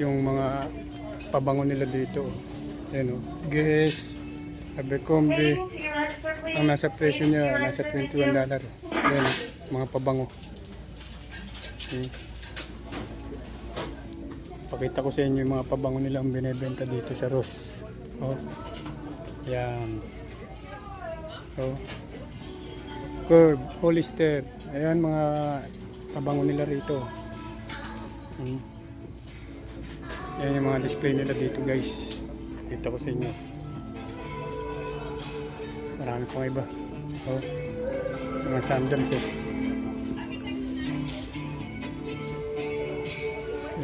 yung mga pabango nila dito. Ayan o, Guess, Abercrombie. Ang nasa presyo niya, nasa $21. Ayan o, mga pabango. Pakita ko sa inyo yung mga pabango nila ang binibenta dito sa Ross. Oh. Ayan. Oh. Curve, Hollister. Ayan mga pabango nila rito. Ayan yung mga display nila dito guys. Pakita ko sa inyo. Marami pang iba. Oh. Mga sandals oh.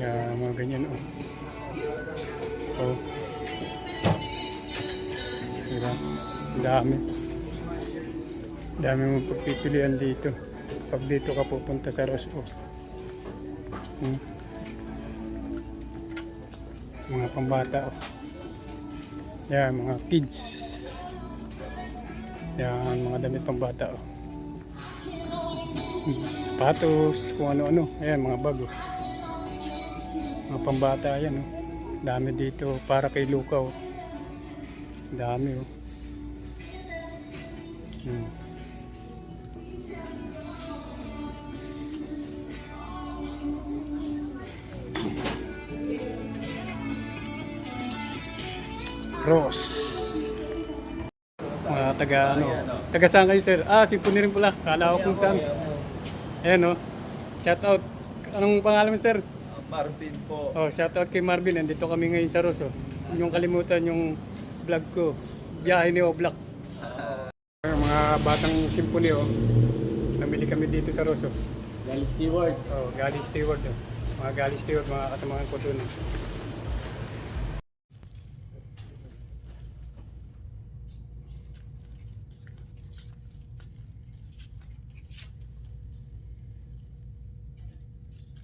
Ayan mga ganyan oh. Oh. Diba? Dami. Dami mong pagpipilian dito. Pag dito ka pupunta sa Ross oh. Mga pambata oh. Yan mga kids. Yan mga damit pambata oh. Patos, kung ano-ano. Ayan mga bago. Mga pambata yan oh. Dami dito para kay Luka oh. Dami oh. Ross. Mga taga saan kayo sir? Sipon rin pala. Kala ko kung saan. Ayan oh. Shout out. Anong pangalan mo sir? Marvin po. Oh, shout out kay Marvin. Nandito kami ngayon sa Ross oh. Yung kalimutan yung vlog ko. Biyahe ni Oblak. Mga batang simponi oh. Namili kami dito sa Ross oh. Gali Stewart. Oh, Gali Stewart oh. Mga Gali Stewart, mga katamangan ko doon.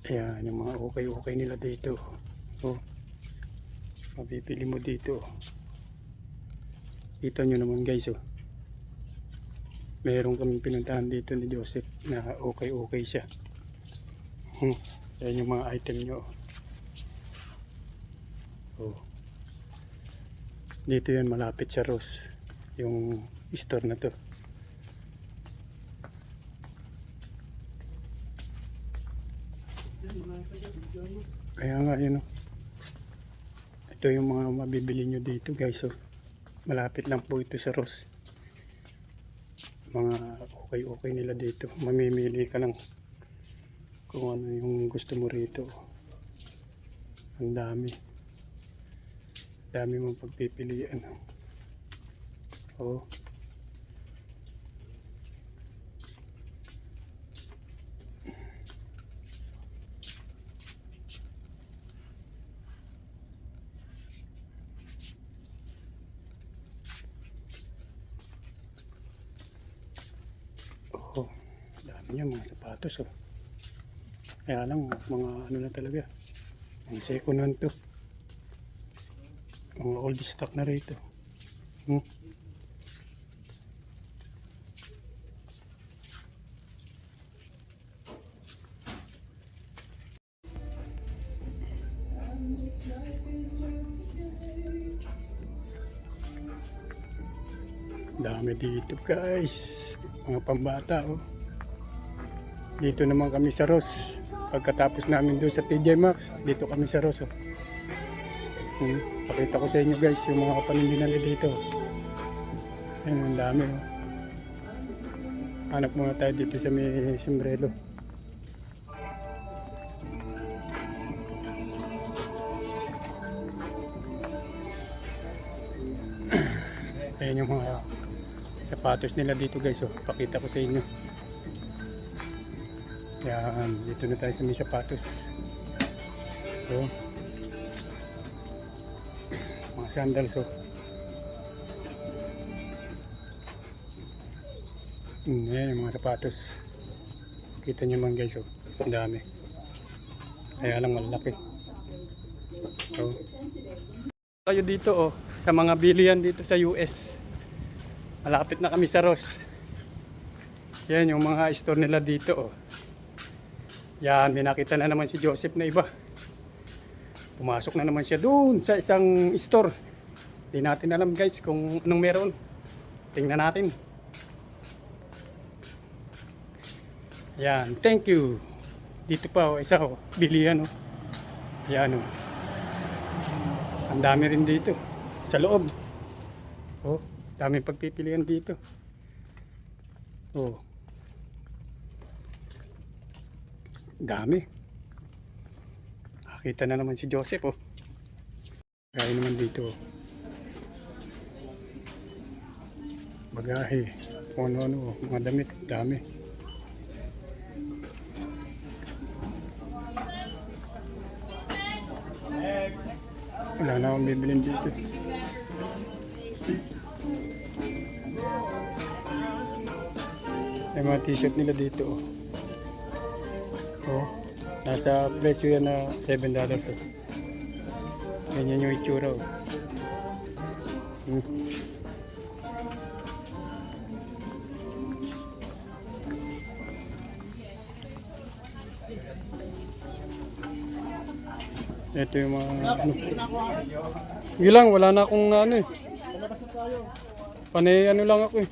Ayan, yung mga okay nila dito. Oh. Mabibili mo dito. Kita nyo naman guys oh. Meron kaming pinuntahan dito ni Joseph na okay siya. Ayan yung mga item nyo. Oh. Dito yan malapit sa Ross. Yung store na to. Kaya nga yun oh. Ito yung mga mabibili nyo dito guys oh. Malapit lang po ito sa Ross. Mga okay nila dito. Mamimili ka lang kung ano yung gusto mo rito. Ang dami. Dami mong pagpipilian oh. Oh, dami niya mga sapatos oh. Kaya lang mga ano na talaga. Ang second hand to. Mga old stock na rito. Dami dito guys. Mga pambata oh. Dito naman kami sa Ross. Pagkatapos namin doon sa TJ Maxx, dito kami sa Ross oh. Pakita ko sa inyo guys yung mga panindihan dito. Ayan, ang dami oh. Hanap muna tayo dito sa may sombrero. Ayan yung mga sapatos nila dito guys oh. Pakita ko sa inyo. Yan, dito na tayo sa may sapatos. Oh. Mga sandals oh. Ayan yung mga sapatos. Kita nyo man guys oh. Ang dami. Kaya lang malaki. Oh. Tayo dito oh. Sa mga bilihan dito sa US. Malapit na kami sa Ross. Yan yung mga store nila dito oh. Yan, may nakita na naman si Joseph na iba. Pumasok na naman siya doon sa isang store. Hindi natin alam guys kung anong meron. Tingnan natin. Yan, thank you. Dito pa oh, isa oh, bilihan oh. Yan oh. Ang dami rin dito sa loob. Oh, daming pagpipilian dito. Oh. Dami. Nakita na naman si Joseph oh. Gaya naman dito oh. Bagahe. Kung ano-ano oh. Mga damit. Dami. Wala na akong bibilin dito. May mga t-shirt nila dito oh. Oh, nasa presyo yan na $7 oh. Ganyan yung itsura oh. Ito yung mga ano. Yun lang, wala na akong ano eh. Panay ano lang ako eh.